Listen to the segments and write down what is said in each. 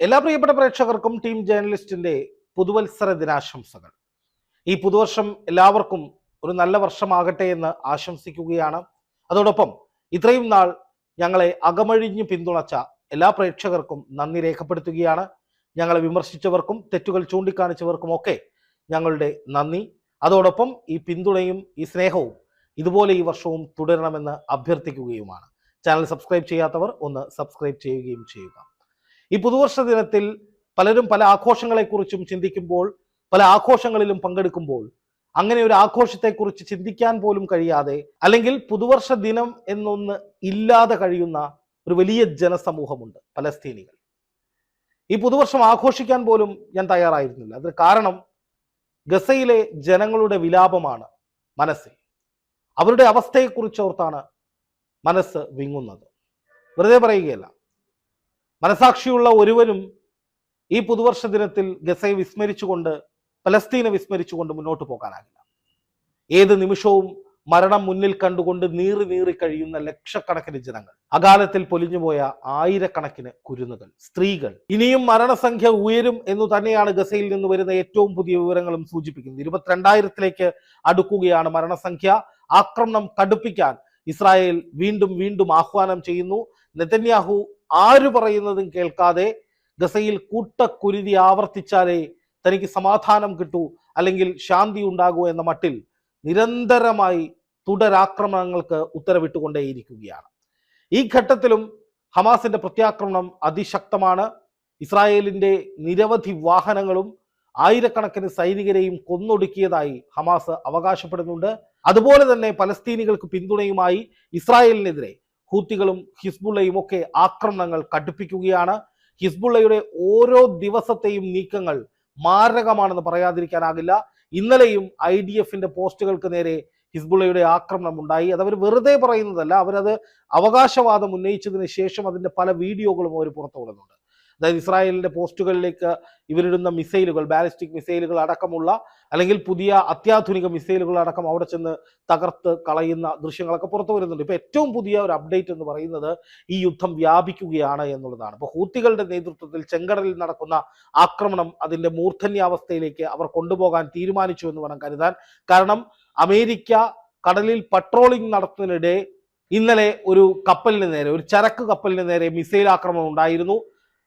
എല്ലാ പ്രിയപ്പെട്ട പ്രേക്ഷകർക്കും ടീം ജേർണലിസ്റ്റിന്റെ പുതുവത്സര ദിനാശംസകൾ. ഈ പുതുവർഷം എല്ലാവർക്കും ഒരു നല്ല വർഷമാകട്ടെ എന്ന് ആശംസിക്കുകയാണ്. അതോടൊപ്പം ഇത്രയും നാൾ ഞങ്ങളെ അകമഴിഞ്ഞു പിന്തുണച്ച എല്ലാ പ്രേക്ഷകർക്കും നന്ദി രേഖപ്പെടുത്തുകയാണ്. ഞങ്ങളെ വിമർശിച്ചവർക്കും തെറ്റുകൾ ചൂണ്ടിക്കാണിച്ചവർക്കും ഒക്കെ ഞങ്ങളുടെ നന്ദി. അതോടൊപ്പം ഈ പിന്തുണയും ഈ സ്നേഹവും ഇതുപോലെ ഈ വർഷവും തുടരണമെന്ന് അഭ്യർത്ഥിക്കുകയുമാണ്. ചാനൽ സബ്സ്ക്രൈബ് ചെയ്യാത്തവർ ഒന്ന് സബ്സ്ക്രൈബ് ചെയ്യുകയും ചെയ്യുക. ഈ പുതുവർഷ ദിനത്തിൽ പലരും പല ആഘോഷങ്ങളെക്കുറിച്ചും ചിന്തിക്കുമ്പോൾ, പല ആഘോഷങ്ങളിലും പങ്കെടുക്കുമ്പോൾ അങ്ങനെ ഒരു ആഘോഷത്തെക്കുറിച്ച് ചിന്തിക്കാൻ പോലും കഴിയാതെ, അല്ലെങ്കിൽ പുതുവർഷ ദിനം എന്നൊന്ന് ഇല്ലാതെ കഴിയുന്ന ഒരു വലിയ ജനസമൂഹമുണ്ട്, പലസ്തീനികൾ. ഈ പുതുവർഷം ആഘോഷിക്കാൻ പോലും ഞാൻ തയ്യാറായിരുന്നില്ല. അതിന് കാരണം ഗസയിലെ ജനങ്ങളുടെ വിലാപമാണ് മനസ്സിൽ. അവരുടെ അവസ്ഥയെക്കുറിച്ച് ഓർത്താണ് മനസ്സ് വിങ്ങുന്നത്. വെറുതെ പറയുകയല്ല. മനസാക്ഷിയുള്ള ഒരുവനും ഈ പുതുവർഷ ദിനത്തിൽ ഗസയെ വിസ്മരിച്ചുകൊണ്ട്, പലസ്തീനെ വിസ്മരിച്ചുകൊണ്ട് മുന്നോട്ട് പോകാനാകില്ല. ഏത് നിമിഷവും മരണം മുന്നിൽ കണ്ടുകൊണ്ട് നീറി കഴിയുന്ന ലക്ഷക്കണക്കിന് ജനങ്ങൾ, അകാലത്തിൽ പൊലിഞ്ഞുപോയ ആയിരക്കണക്കിന് കുരുന്നുകൾ, സ്ത്രീകൾ. ഇനിയും മരണസംഖ്യ ഉയരും എന്നു തന്നെയാണ് ഗസയിൽ നിന്ന് വരുന്ന ഏറ്റവും പുതിയ വിവരങ്ങളും സൂചിപ്പിക്കുന്നത്. 22,000-ലേക്ക് അടുക്കുകയാണ് മരണസംഖ്യ. ആക്രമണം കടുപ്പിക്കാൻ ഇസ്രായേൽ വീണ്ടും ആഹ്വാനം ചെയ്യുന്നു. നെതന്യാഹു ആര് പറയുന്നതും കേൾക്കാതെ ഗസയിൽ കൂട്ടക്കുരുതി ആവർത്തിച്ചാലേ തനിക്ക് സമാധാനം കിട്ടൂ, അല്ലെങ്കിൽ ശാന്തി ഉണ്ടാകൂ എന്ന മട്ടിൽ നിരന്തരമായി തുടരാക്രമണങ്ങൾക്ക് ഉത്തരവിട്ടുകൊണ്ടേയിരിക്കുകയാണ്. ഈ ഘട്ടത്തിലും ഹമാസിന്റെ പ്രത്യാക്രമണം അതിശക്തമാണ്. ഇസ്രായേലിന്റെ നിരവധി വാഹനങ്ങളും ആയിരക്കണക്കിന് സൈനികരെയും കൊന്നൊടുക്കിയതായി ഹമാസ് അവകാശപ്പെടുന്നുണ്ട്. അതുപോലെ തന്നെ പലസ്തീനികൾക്ക് പിന്തുണയുമായി ഇസ്രായേലിനെതിരെ ഹൂത്തികളും ഹിസ്ബുള്ളയും ഒക്കെ ആക്രമണങ്ങൾ കടുപ്പിക്കുകയാണ്. ഹിസ്ബുള്ളയുടെ ഓരോ ദിവസത്തെയും നീക്കങ്ങൾ മാരകമാണെന്ന് പറയാതിരിക്കാനാകില്ല. ഇന്നലെയും IDFന്റെ പോസ്റ്റുകൾക്ക് നേരെ ഹിസ്ബുള്ളയുടെ ആക്രമണം ഉണ്ടായി. അതവർ വെറുതെ പറയുന്നതല്ല, അവരത് അവകാശവാദം ഉന്നയിച്ചതിന് ശേഷം അതിന്റെ പല വീഡിയോകളും അവർ പുറത്തു വിടുന്നുണ്ട്. അതായത് ഇസ്രായേലിന്റെ പോസ്റ്റുകളിലേക്ക് ഇവരിടുന്ന മിസൈലുകൾ, ബാലിസ്റ്റിക് മിസൈലുകൾ അടക്കമുള്ള, അല്ലെങ്കിൽ പുതിയ അത്യാധുനിക മിസൈലുകൾ അടക്കം അവിടെ ചെന്ന് തകർത്ത് കളയുന്ന ദൃശ്യങ്ങളൊക്കെ പുറത്തു വരുന്നുണ്ട്. ഇപ്പൊ ഏറ്റവും പുതിയ ഒരു അപ്ഡേറ്റ് എന്ന് പറയുന്നത് ഈ യുദ്ധം വ്യാപിക്കുകയാണ് എന്നുള്ളതാണ്. ഇപ്പൊ ഹൂത്തികളുടെ നേതൃത്വത്തിൽ ചെങ്കടലിൽ നടക്കുന്ന ആക്രമണം അതിന്റെ മൂർധന്യാവസ്ഥയിലേക്ക് അവർ കൊണ്ടുപോകാൻ തീരുമാനിച്ചു എന്ന് വേണം കരുതാൻ. കാരണം അമേരിക്ക കടലിൽ പട്രോളിംഗ് നടത്തുന്നതിനിടെ ഇന്നലെ ഒരു കപ്പലിന് നേരെ, ഒരു ചരക്ക് കപ്പലിന് നേരെ മിസൈൽ ആക്രമണം ഉണ്ടായിരുന്നു.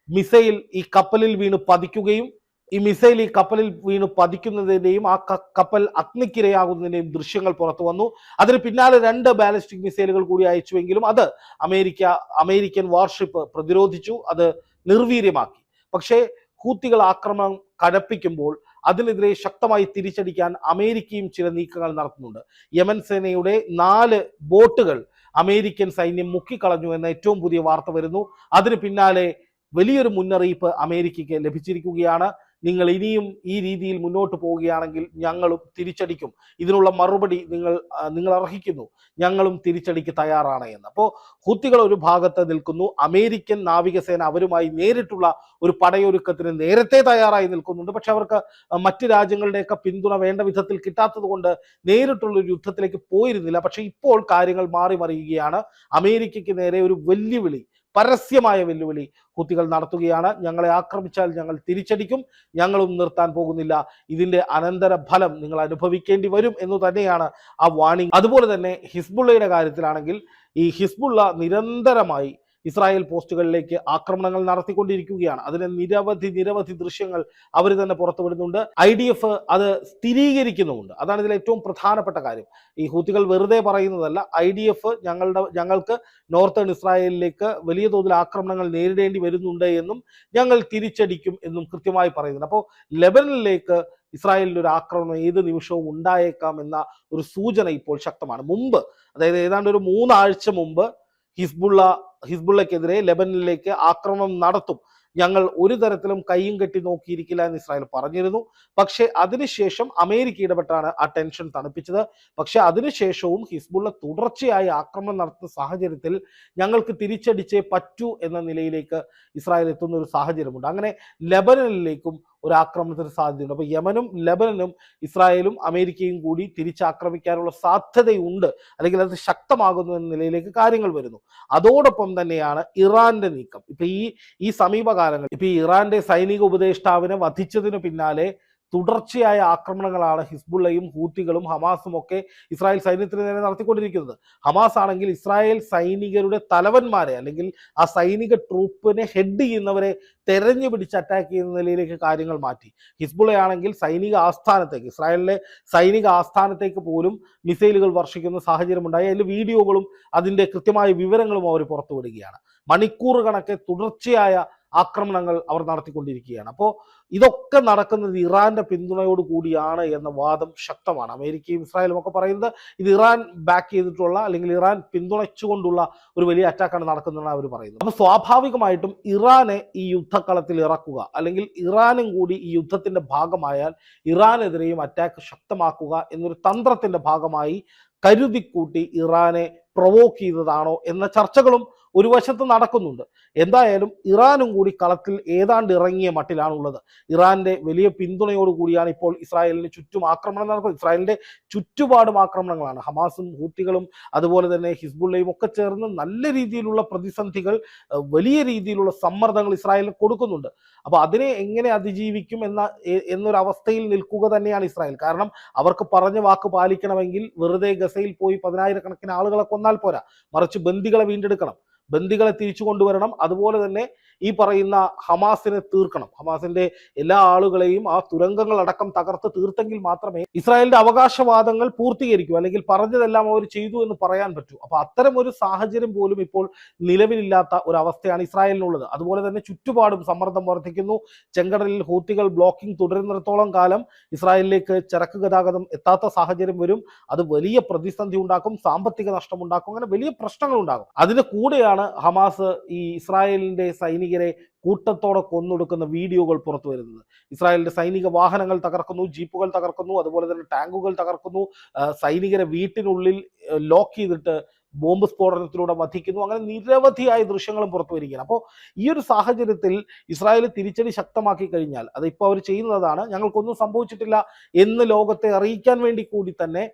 മിസൈൽ ഈ കപ്പലിൽ വീണ് പതിക്കുകയും ഈ മിസൈൽ ഈ കപ്പലിൽ വീണ് പതിക്കുന്നതിന്റെയും ആ കപ്പൽ അഗ്നിക്കിരയാകുന്നതിന്റെയും ദൃശ്യങ്ങൾ പുറത്തു വന്നു. അതിന് പിന്നാലെ 2 ബാലിസ്റ്റിക് മിസൈലുകൾ കൂടി അയച്ചുവെങ്കിലും അത് അമേരിക്കൻ വാർഷിപ്പ് പ്രതിരോധിച്ചു, അത് നിർവീര്യമാക്കി. പക്ഷേ ഹൂത്തികൾ ആക്രമണം കടുപ്പിക്കുമ്പോൾ അതിനെതിരെ ശക്തമായി തിരിച്ചടിക്കാൻ അമേരിക്കയും ചില നീക്കങ്ങൾ നടത്തുന്നുണ്ട്. യമൻ സേനയുടെ 4 ബോട്ടുകൾ അമേരിക്കൻ സൈന്യം മുക്കിക്കളഞ്ഞു എന്ന ഏറ്റവും പുതിയ വാർത്ത വരുന്നു. അതിന് പിന്നാലെ വലിയൊരു മുന്നറിയിപ്പ് അമേരിക്കയ്ക്ക് ലഭിച്ചിരിക്കുകയാണ്. നിങ്ങൾ ഇനിയും ഈ രീതിയിൽ മുന്നോട്ട് പോവുകയാണെങ്കിൽ ഞങ്ങളും തിരിച്ചടിക്കും, ഇതിനുള്ള മറുപടി നിങ്ങൾ അർഹിക്കുന്നു, ഞങ്ങളും തിരിച്ചടിക്ക് തയ്യാറാണ് എന്ന്. അപ്പോൾ ഹൂത്തികൾ ഒരു ഭാഗത്ത് നിൽക്കുന്നു. അമേരിക്കൻ നാവികസേന അവരുമായി നേരിട്ടുള്ള ഒരു പടയൊരുക്കത്തിന് നേരത്തെ തയ്യാറായി നിൽക്കുന്നുണ്ട്. പക്ഷെ അവർക്ക് മറ്റ് രാജ്യങ്ങളുടെയൊക്കെ പിന്തുണ വേണ്ട വിധത്തിൽ കിട്ടാത്തത് കൊണ്ട് നേരിട്ടുള്ള ഒരു യുദ്ധത്തിലേക്ക് പോയിരുന്നില്ല. പക്ഷെ ഇപ്പോൾ കാര്യങ്ങൾ മാറി മറിയുകയാണ്. അമേരിക്കയ്ക്ക് നേരെ ഒരു വെല്ലുവിളി, പരസ്യമായ വെല്ലുവിളി ഹൂത്തികൾ നടത്തുകയാണ്. ഞങ്ങളെ ആക്രമിച്ചാൽ ഞങ്ങൾ തിരിച്ചടിക്കും, ഞങ്ങളും നിർത്താൻ പോകുന്നില്ല, ഇതിന്റെ അനന്തര ഫലം നിങ്ങൾ അനുഭവിക്കേണ്ടി വരും എന്ന് തന്നെയാണ് ആ വാണിംഗ്. അതുപോലെ തന്നെ ഹിസ്ബുള്ളയുടെ കാര്യത്തിലാണെങ്കിൽ ഈ ഹിസ്ബുള്ള നിരന്തരമായി ഇസ്രായേൽ പോസ്റ്റുകളിലേക്ക് ആക്രമണങ്ങൾ നടത്തിക്കൊണ്ടിരിക്കുകയാണ്. അതിന് നിരവധി ദൃശ്യങ്ങൾ അവർ തന്നെ പുറത്തുവിടുന്നുണ്ട്. IDF അത് സ്ഥിരീകരിക്കുന്നുമുണ്ട്. അതാണ് ഇതിൽ ഏറ്റവും പ്രധാനപ്പെട്ട കാര്യം. ഈ ഹൂത്തികൾ വെറുതെ പറയുന്നതല്ല. IDF ഞങ്ങൾക്ക് നോർത്തേൺ ഇസ്രായേലിലേക്ക് വലിയ തോതിൽ ആക്രമണങ്ങൾ നേരിടേണ്ടി വരുന്നുണ്ട് എന്നും ഞങ്ങൾ തിരിച്ചടിക്കും എന്നും കൃത്യമായി പറയുന്നുണ്ട്. അപ്പോൾ ലെബനനിലേക്ക് ഇസ്രായേലിന്റെ ഒരു ആക്രമണം ഏത് നിമിഷവും ഉണ്ടായേക്കാം എന്ന ഒരു സൂചന ഇപ്പോൾ ശക്തമാണ്. മുമ്പ്, അതായത് ഏതാണ്ട് ഒരു 3 ആഴ്ച മുമ്പ് ഹിസ്ബുള്ളക്കെതിരെ ലെബനനിലേക്ക് ആക്രമണം നടത്തും, ഞങ്ങൾ ഒരു തരത്തിലും കയ്യും കെട്ടി നോക്കിയിരിക്കില്ല എന്ന് ഇസ്രായേൽ പറഞ്ഞിരുന്നു. പക്ഷെ അതിനുശേഷം അമേരിക്ക ഇടപെട്ടാണ് ആ ടെൻഷൻ തണുപ്പിച്ചത്. പക്ഷെ അതിനുശേഷവും ഹിസ്ബുള്ള തുടർച്ചയായി ആക്രമണം നടത്തുന്ന സാഹചര്യത്തിൽ ഞങ്ങൾക്ക് തിരിച്ചടിച്ചേ പറ്റൂ എന്ന നിലയിലേക്ക് ഇസ്രായേൽ എത്തുന്ന ഒരു സാഹചര്യമുണ്ട്. അങ്ങനെ ലെബനനിലേക്കും ഒരു ആക്രമണത്തിന് സാധ്യതയുണ്ട്. അപ്പോൾ യമനും ലെബനനും ഇസ്രായേലും അമേരിക്കയും കൂടി തിരിച്ചാക്രമിക്കാനുള്ള സാധ്യതയുണ്ട്, അല്ലെങ്കിൽ അത് ശക്തമാകുന്നു എന്ന നിലയിലേക്ക് കാര്യങ്ങൾ വരുന്നു. അതോടൊപ്പം തന്നെയാണ് ഇറാന്റെ നീക്കം. ഇപ്പൊ ഈ സമീപകാലങ്ങൾ ഇപ്പൊ ഈ ഇറാന്റെ സൈനിക ഉപദേഷ്ടാവിനെ വധിച്ചതിന് പിന്നാലെ തുടർച്ചയായ ആക്രമണങ്ങളാണ് ഹിസ്ബുള്ളയും ഹൂത്തികളും ഹമാസും ഒക്കെ ഇസ്രായേൽ സൈന്യത്തിന് നേരെ നടത്തിക്കൊണ്ടിരിക്കുന്നത്. ഹമാസ് ആണെങ്കിൽ ഇസ്രായേൽ സൈനികരുടെ തലവന്മാരെ, അല്ലെങ്കിൽ ആ സൈനിക ട്രൂപ്പിനെ ഹെഡ് ചെയ്യുന്നവരെ തെരഞ്ഞു പിടിച്ച് അറ്റാക്ക് ചെയ്യുന്ന നിലയിലേക്ക് കാര്യങ്ങൾ മാറ്റി. ഹിസ്ബുള്ളയാണെങ്കിൽ സൈനിക ആസ്ഥാനത്തേക്ക്, ഇസ്രായേലിലെ സൈനിക ആസ്ഥാനത്തേക്ക് പോലും മിസൈലുകൾ വർഷിക്കുന്ന സാഹചര്യമുണ്ടായി. അതിൻ്റെ വീഡിയോകളും അതിൻ്റെ കൃത്യമായ വിവരങ്ങളും അവർ പുറത്തുവിടുകയാണ്. മണിക്കൂർ കണക്കെ തുടർച്ചയായ ആക്രമണങ്ങൾ അവർ നടത്തിക്കൊണ്ടിരിക്കുകയാണ്. അപ്പോൾ ഇതൊക്കെ നടക്കുന്നത് ഇറാന്റെ പിന്തുണയോട് കൂടിയാണ് എന്ന വാദം ശക്തമാണ്. അമേരിക്കയും ഇസ്രായേലും ഒക്കെ പറയുന്നത് ഇത് ഇറാൻ ബാക്ക് ചെയ്തിട്ടുള്ള, അല്ലെങ്കിൽ ഇറാൻ പിന്തുണച്ചുകൊണ്ടുള്ള ഒരു വലിയ അറ്റാക്കാണ് നടക്കുന്നതെന്ന് അവർ പറയുന്നത്. അപ്പോൾ സ്വാഭാവികമായിട്ടും ഇറാനെ ഈ യുദ്ധക്കളത്തിൽ ഇറക്കുക, അല്ലെങ്കിൽ ഇറാനും കൂടി ഈ യുദ്ധത്തിന്റെ ഭാഗമായാൽ ഇറാനെതിരെയും അറ്റാക്ക് ശക്തമാക്കുക എന്നൊരു തന്ത്രത്തിന്റെ ഭാഗമായി കരുതിക്കൂട്ടി ഇറാനെ പ്രൊവോക്ക് ചെയ്തതാണോ എന്ന ചർച്ചകളും ഒരു വശത്ത് നടക്കുന്നുണ്ട്. എന്തായാലും ഇറാനും കൂടി കളത്തിൽ ഏതാണ്ട് ഇറങ്ങിയ മട്ടിലാണുള്ളത്. ഇറാന്റെ വലിയ പിന്തുണയോട് കൂടിയാണ് ഇപ്പോൾ ഇസ്രായേലിന് ചുറ്റും ആക്രമണം നടക്കുന്നത്. ഇസ്രായേലിന്റെ ചുറ്റുപാടും ആക്രമണങ്ങളാണ്. ഹമാസും ഹൂത്തികളും അതുപോലെ തന്നെ ഹിസ്ബുള്ളയും ഒക്കെ ചേർന്ന് നല്ല രീതിയിലുള്ള പ്രതിസന്ധികൾ, വലിയ രീതിയിലുള്ള സമ്മർദ്ദങ്ങൾ ഇസ്രായേലിന് കൊടുക്കുന്നുണ്ട്. അപ്പൊ അതിനെ എങ്ങനെ അതിജീവിക്കും എന്നൊരവസ്ഥയിൽ നിൽക്കുക തന്നെയാണ് ഇസ്രായേൽ. കാരണം അവർക്ക് പറഞ്ഞ വാക്ക് പാലിക്കണമെങ്കിൽ വെറുതെ ഗസയിൽ പോയി 10,000-കണക്കിന് ആളുകളെ കൊന്നാൽ പോരാ, മറിച്ച് ബന്ദികളെ വീണ്ടെടുക്കണം, ബന്ദികളെ തിരിച്ചു കൊണ്ടുവരണം. അതുപോലെ തന്നെ ഈ പറയുന്ന ഹമാസിനെ തീർക്കണം. ഹമാസിന്റെ എല്ലാ ആളുകളെയും ആ തുരങ്കങ്ങളടക്കം തകർത്ത് തീർത്തെങ്കിൽ മാത്രമേ ഇസ്രായേലിന്റെ അവകാശവാദങ്ങൾ പൂർത്തീകരിക്കൂ, അല്ലെങ്കിൽ പറഞ്ഞതെല്ലാം അവർ ചെയ്തു എന്ന് പറയാൻ പറ്റൂ. അപ്പൊ അത്തരം ഒരു സാഹചര്യം പോലും ഇപ്പോൾ നിലവിലില്ലാത്ത ഒരു അവസ്ഥയാണ് ഇസ്രായേലിനുള്ളത്. അതുപോലെ തന്നെ ചുറ്റുപാടും സമ്മർദ്ദം വർദ്ധിക്കുന്നു. ചെങ്കടലിൽ ഹൂത്തികൾ ബ്ലോക്കിംഗ് തുടരുന്നിടത്തോളം കാലം ഇസ്രായേലിലേക്ക് ചരക്ക് ഗതാഗതം എത്താത്ത സാഹചര്യം വരും. അത് വലിയ പ്രതിസന്ധി ഉണ്ടാക്കും, സാമ്പത്തിക നഷ്ടം ഉണ്ടാക്കും, അങ്ങനെ വലിയ പ്രശ്നങ്ങൾ ഉണ്ടാകും. അതിന് കൂടെയാണ് ഹമാസ് ഈ ഇസ്രായേലിന്റെ സൈനികരെ കൂട്ടത്തോടെ കൊന്നൊടുക്കുന്ന വീഡിയോകൾ പുറത്തു വരുന്നത്. ഇസ്രായേലിന്റെ സൈനിക വാഹനങ്ങൾ തകർക്കുന്നു, ജീപ്പുകൾ തകർക്കുന്നു, അതുപോലെ തന്നെ ടാങ്കുകൾ തകർക്കുന്നു, സൈനികരെ വീട്ടിനുള്ളിൽ ലോക്ക് ചെയ്തിട്ട് ബോംബ് സ്ഫോടനത്തിലൂടെ വധിക്കുന്നു. അങ്ങനെ നിരവധിയായ ദൃശ്യങ്ങളും പുറത്തു വരികയാണ്. അപ്പോൾ ഈ ഒരു സാഹചര്യത്തിൽ ഇസ്രായേൽ തിരിച്ചടി ശക്തമാക്കി കഴിഞ്ഞാൽ, അത് ഇപ്പോൾ അവർ ചെയ്യുന്നതാണ്, ഞങ്ങൾക്കൊന്നും സംഭവിച്ചിട്ടില്ല എന്ന് ലോകത്തെ അറിയിക്കാൻ വേണ്ടി കൂടി തന്നെ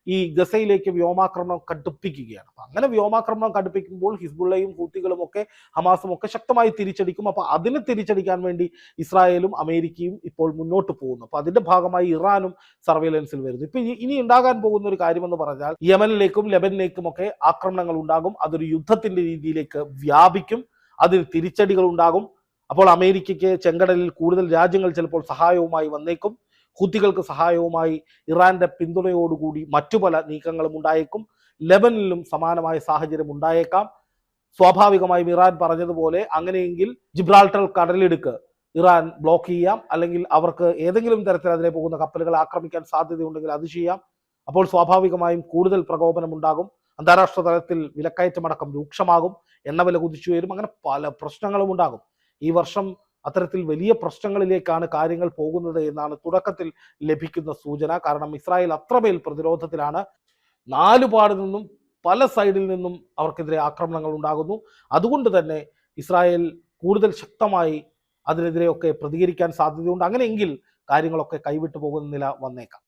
ഈ ഗസയിലേക്ക് വ്യോമാക്രമണം കടുപ്പിക്കുകയാണ്. അപ്പൊ അങ്ങനെ വ്യോമാക്രമണം കടുപ്പിക്കുമ്പോൾ ഹിസ്ബുള്ളയും ഹൂത്തികളും ഒക്കെ ഹമാസും ഒക്കെ ശക്തമായി തിരിച്ചടിക്കും. അപ്പൊ അതിന് തിരിച്ചടിക്കാൻ വേണ്ടി ഇസ്രായേലും അമേരിക്കയും ഇപ്പോൾ മുന്നോട്ട് പോകുന്നു. അപ്പൊ അതിന്റെ ഭാഗമായി ഇറാനും സർവൈലൻസിൽ വരുന്നു. ഇപ്പൊ ഇനി ഉണ്ടാകാൻ പോകുന്ന ഒരു കാര്യമെന്ന് പറഞ്ഞാൽ യമനിലേക്കും ലെബനിലേക്കും ഒക്കെ ആക്രമണങ്ങൾ ഉണ്ടാകും. അതൊരു യുദ്ധത്തിന്റെ രീതിയിലേക്ക് വ്യാപിക്കും. അതിന് തിരിച്ചടികൾ ഉണ്ടാകും. അപ്പോൾ അമേരിക്കയ്ക്ക് ചെങ്കടലിൽ കൂടുതൽ രാജ്യങ്ങൾ ചിലപ്പോൾ സഹായവുമായി വന്നേക്കും. ഹൂത്തികൾക്ക് സഹായവുമായി ഇറാന്റെ പിന്തുണയോടുകൂടി മറ്റു പല നീക്കങ്ങളും ഉണ്ടായേക്കും. ലെബനിലും സമാനമായ സാഹചര്യം ഉണ്ടായേക്കാം. സ്വാഭാവികമായും ഇറാൻ പറഞ്ഞതുപോലെ അങ്ങനെയെങ്കിൽ ജിബ്രാൾട്ടർ കടലിടുക്ക് ഇറാൻ ബ്ലോക്ക് ചെയ്യാം, അല്ലെങ്കിൽ അവർക്ക് ഏതെങ്കിലും തരത്തിൽ അതിലെ പോകുന്ന കപ്പലുകൾ ആക്രമിക്കാൻ സാധ്യതയുണ്ടെങ്കിൽ അത് ചെയ്യാം. അപ്പോൾ സ്വാഭാവികമായും കൂടുതൽ പ്രകോപനം ഉണ്ടാകും. അന്താരാഷ്ട്ര തലത്തിൽ വിലക്കയറ്റമടക്കം രൂക്ഷമാകും, എണ്ണവില കുതിച്ചു വരും, അങ്ങനെ പല പ്രശ്നങ്ങളും ഉണ്ടാകും. ഈ വർഷം അത്തരത്തിൽ വലിയ പ്രശ്നങ്ങളിലേക്കാണ് കാര്യങ്ങൾ പോകുന്നത് എന്നാണ് തുടക്കത്തിൽ ലഭിക്കുന്ന സൂചന. കാരണം ഇസ്രായേൽ അത്രമേൽ പ്രതിരോധത്തിലാണ്. നാലുപാട് നിന്നും പല സൈഡിൽ നിന്നും അവർക്കെതിരെ ആക്രമണങ്ങൾ ഉണ്ടാകുന്നു. അതുകൊണ്ട് തന്നെ ഇസ്രായേൽ കൂടുതൽ ശക്തമായി അതിനെതിരെയൊക്കെ പ്രതികരിക്കാൻ സാധ്യതയുണ്ട്. അങ്ങനെയെങ്കിൽ കാര്യങ്ങളൊക്കെ കൈവിട്ടു പോകുന്ന നില വന്നേക്കാം.